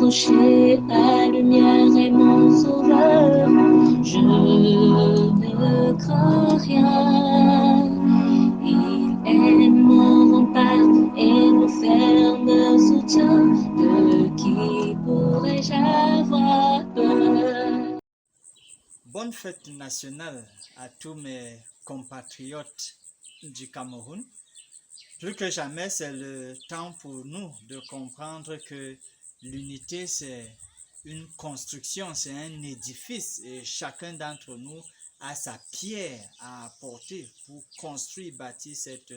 approcher, la lumière est mon sauveur. Je ne crains rien. Il est mon rempart et mon ferme soutien. De qui pourrais-je avoir peur? Bonne fête nationale à tous mes compatriotes du Cameroun. Plus que jamais, c'est le temps pour nous de comprendre que l'unité, c'est une construction, c'est un édifice et chacun d'entre nous a sa pierre à apporter pour construire, bâtir cette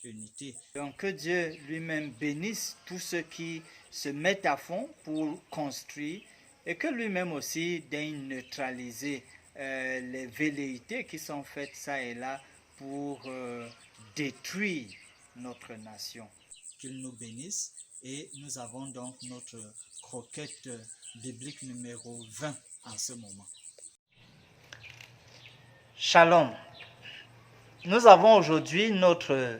unité. Donc que Dieu lui-même bénisse tous ceux qui se mettent à fond pour construire et que lui-même aussi daigne neutraliser les velléités qui sont faites ça et là pour détruire notre nation. Qu'il nous bénisse et nous avons donc notre croquette biblique numéro 20 en ce moment. Shalom. Nous avons aujourd'hui notre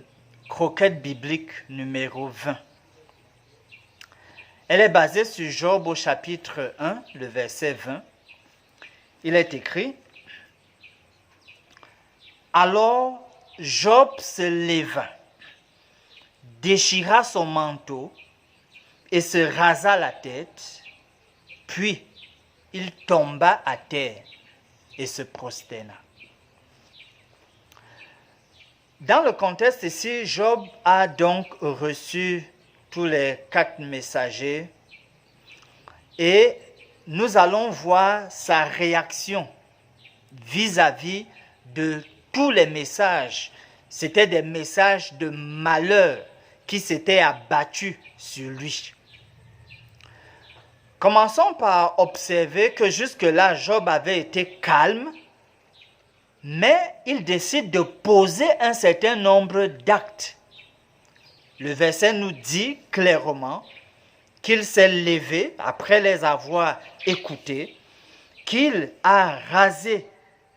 croquette biblique numéro 20. Elle est basée sur Job au chapitre 1, le verset 20. Il est écrit: Alors Job se leva, déchira son manteau et se rasa la tête, puis il tomba à terre et se prosterna. Dans le contexte ici, Job a donc reçu tous les 4 messagers et nous allons voir sa réaction vis-à-vis de tous les messages. C'était des messages de malheur qui s'étaient abattus sur lui. Commençons par observer que jusque-là, Job avait été calme, mais il décide de poser un certain nombre d'actes. Le verset nous dit clairement qu'il s'est levé après les avoir écoutés, qu'il a rasé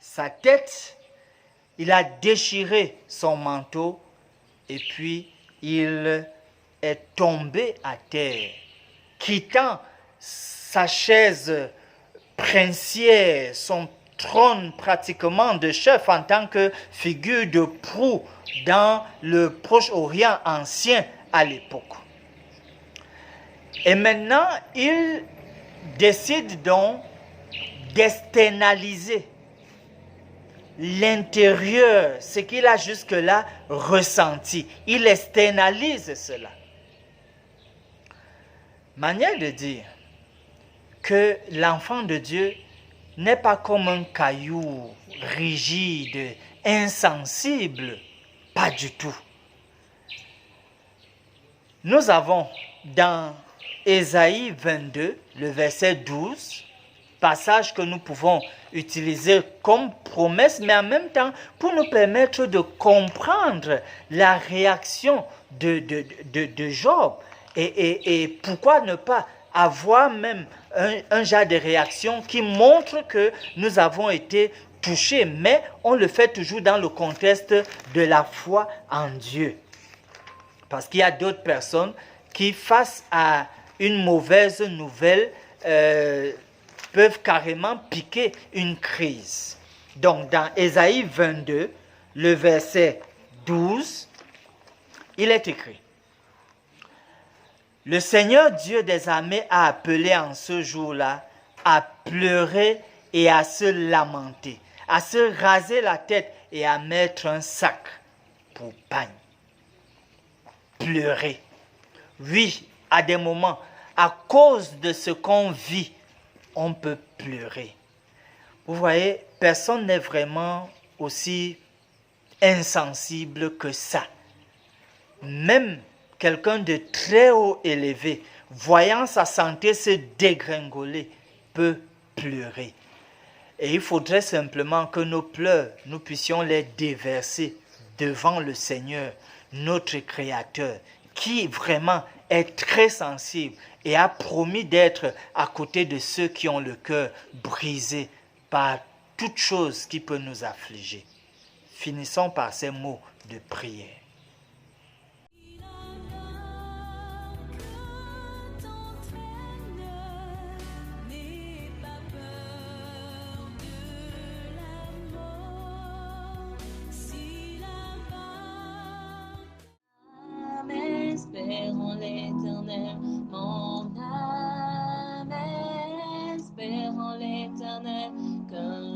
sa tête, il a déchiré son manteau et puis il est tombé à terre, quittant sa chaise princière, son trône pratiquement de chef en tant que figure de proue dans le Proche-Orient ancien à l'époque. Et maintenant, il décide donc d'externaliser l'intérieur, ce qu'il a jusque-là ressenti. Il externalise cela. Manière de dire que l'enfant de Dieu n'est pas comme un caillou rigide, insensible, pas du tout. Nous avons dans Ésaïe 22, le verset 12, passage que nous pouvons utiliser comme promesse, mais en même temps pour nous permettre de comprendre la réaction de Job. Et pourquoi ne pas avoir même un genre de réaction qui montre que nous avons été touchés, mais on le fait toujours dans le contexte de la foi en Dieu. Parce qu'il y a d'autres personnes qui, face à une mauvaise nouvelle, peuvent carrément piquer une crise. Donc, dans Ésaïe 22, le verset 12, il est écrit: Le Seigneur Dieu des armées a appelé en ce jour-là à pleurer et à se lamenter, à se raser la tête et à mettre un sac pour pagne. Pleurer. Oui, à des moments, à cause de ce qu'on vit, on peut pleurer. Vous voyez, personne n'est vraiment aussi insensible que ça. Même quelqu'un de très haut élevé, voyant sa santé se dégringoler, peut pleurer. Et il faudrait simplement que nos pleurs, nous puissions les déverser devant le Seigneur, notre Créateur, qui vraiment est très sensible et a promis d'être à côté de ceux qui ont le cœur brisé par toute chose qui peut nous affliger. Finissons par ces mots de prière.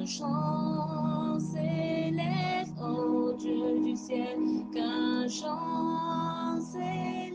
qu'un chant s'élève, ô Dieu du ciel, qu'un chant s'élève.